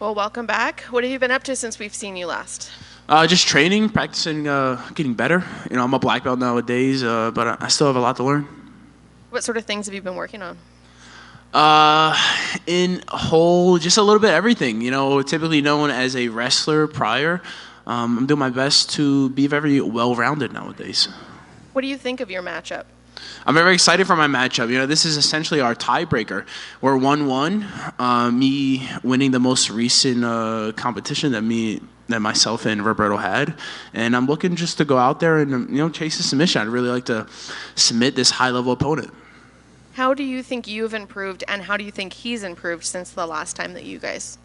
Well, welcome back. What have you been up to since we've seen you last? Just training, practicing, getting better. I'm a black belt nowadays, but I still have a lot to learn. What sort of things have you been working on? In whole, just a little bit of everything. Typically known as a wrestler prior. I'm doing my best to be very well-rounded nowadays. What do you think of your matchup? I'm very excited for my matchup. This is essentially our tiebreaker. We're 1-1. Me winning the most recent competition that myself and Roberto had, and I'm looking just to go out there and chase a submission. I'd really like to submit this high-level opponent. How do you think you've improved, and how do you think he's improved since the last time that you guys?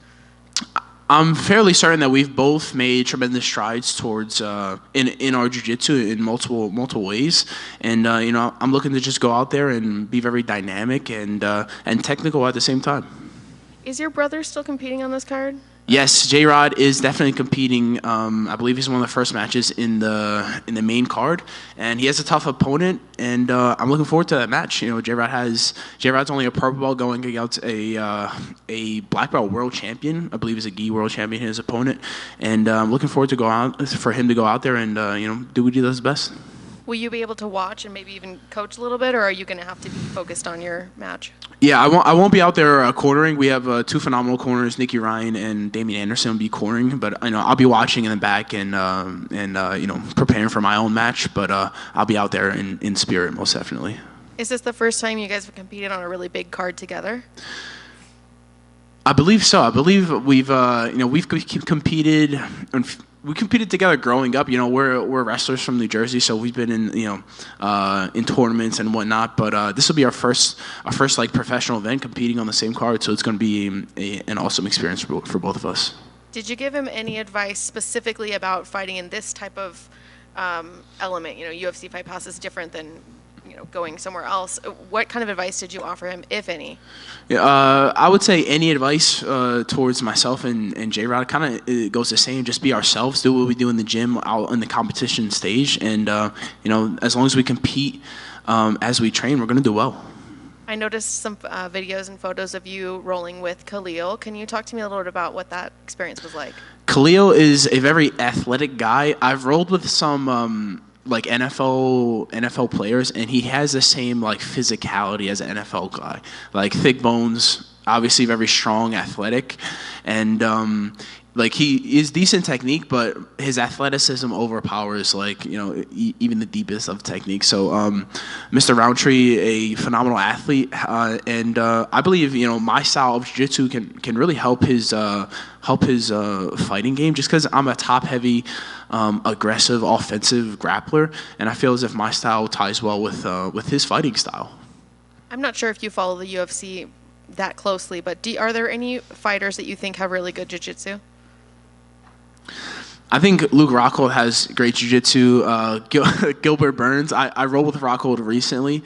I'm fairly certain that we've both made tremendous strides towards in our jiu-jitsu in multiple ways, and I'm looking to just go out there and be very dynamic and technical at the same time. Is your brother still competing on this card? Yes, J-Rod is definitely competing. I believe he's one of the first matches in the main card, and he has a tough opponent. And I'm looking forward to that match. J-Rod's only a purple belt going against a black belt world champion. I believe he's a gi world champion. His opponent, and I'm looking forward to for him to go out there and do what he does best. Will you be able to watch and maybe even coach a little bit, or are you going to have to be focused on your match? Yeah, I won't be out there cornering. We have two phenomenal corners, Nicky Ryan and Damian Anderson, will be cornering. But I'll be watching in the back and preparing for my own match. But I'll be out there in spirit, most definitely. Is this the first time you guys have competed on a really big card together? I believe so. I believe we've competed. We competed together growing up. We're wrestlers from New Jersey, so we've been in tournaments and whatnot. But this will be our first like professional event competing on the same card. So it's going to be an awesome experience for both of us. Did you give him any advice specifically about fighting in this type of element? UFC Fight Pass is different than going somewhere else. What kind of advice did you offer him, if any? Yeah, I would say any advice towards myself and J-Rod kind of goes the same. Just be ourselves, do what we do in the gym, out in the competition stage, and as long as we compete as we train, we're going to do well. I noticed some videos and photos of you rolling with Khalil. Can you talk to me a little bit about what that experience was like? Khalil is a very athletic guy. I've rolled with some like NFL players, and he has the same like physicality as an NFL guy, like thick bones, obviously very strong, athletic, and like he is decent technique, but his athleticism overpowers even the deepest of technique. So Mr. Roundtree, a phenomenal athlete, and I believe my style of jiu-jitsu can really help his fighting game, just because I'm a top-heavy, aggressive, offensive grappler, and I feel as if my style ties well with his fighting style. I'm not sure if you follow the UFC that closely, but are there any fighters that you think have really good jiu-jitsu? I think Luke Rockhold has great jiu-jitsu. Gilbert Burns, I rolled with Rockhold recently,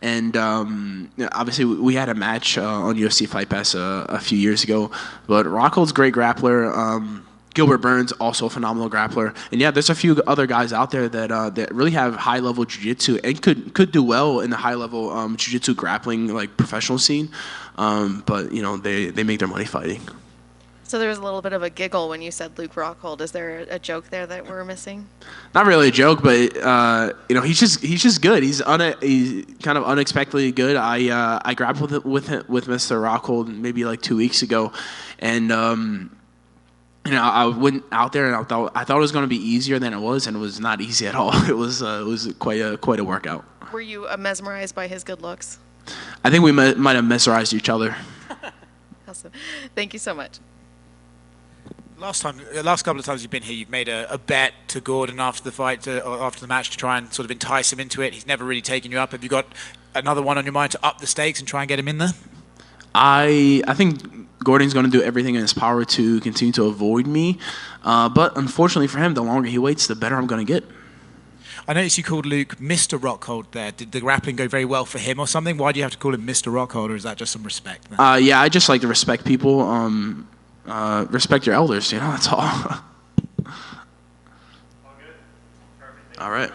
and obviously we had a match on UFC Fight Pass a few years ago. But Rockhold's a great grappler. Gilbert Burns, also a phenomenal grappler. And yeah, there's a few other guys out there that really have high-level jiu-jitsu and could do well in the high-level jiu-jitsu grappling professional scene. But they make their money fighting. So there was a little bit of a giggle when you said Luke Rockhold. Is there a joke there that we're missing? Not really a joke, but he's just good. He's kind of unexpectedly good. I grappled with Mr. Rockhold maybe like 2 weeks ago, and I went out there and I thought it was going to be easier than it was, and it was not easy at all. It was quite a workout. Were you mesmerized by his good looks? I think we might have mesmerized each other. Awesome. Thank you so much. Last couple of times you've been here, you've made a bet to Gordon after the fight, or after the match, to try and sort of entice him into it. He's never really taken you up. Have you got another one on your mind to up the stakes and try and get him in there? I think Gordon's going to do everything in his power to continue to avoid me, but unfortunately for him, the longer he waits, the better I'm going to get. I noticed you called Luke Mr. Rockhold there. Did the grappling go very well for him or something? Why do you have to call him Mr. Rockhold, or is that just some respect? Yeah, I just like to respect people. Respect your elders, that's all. All good? Perfect. All right.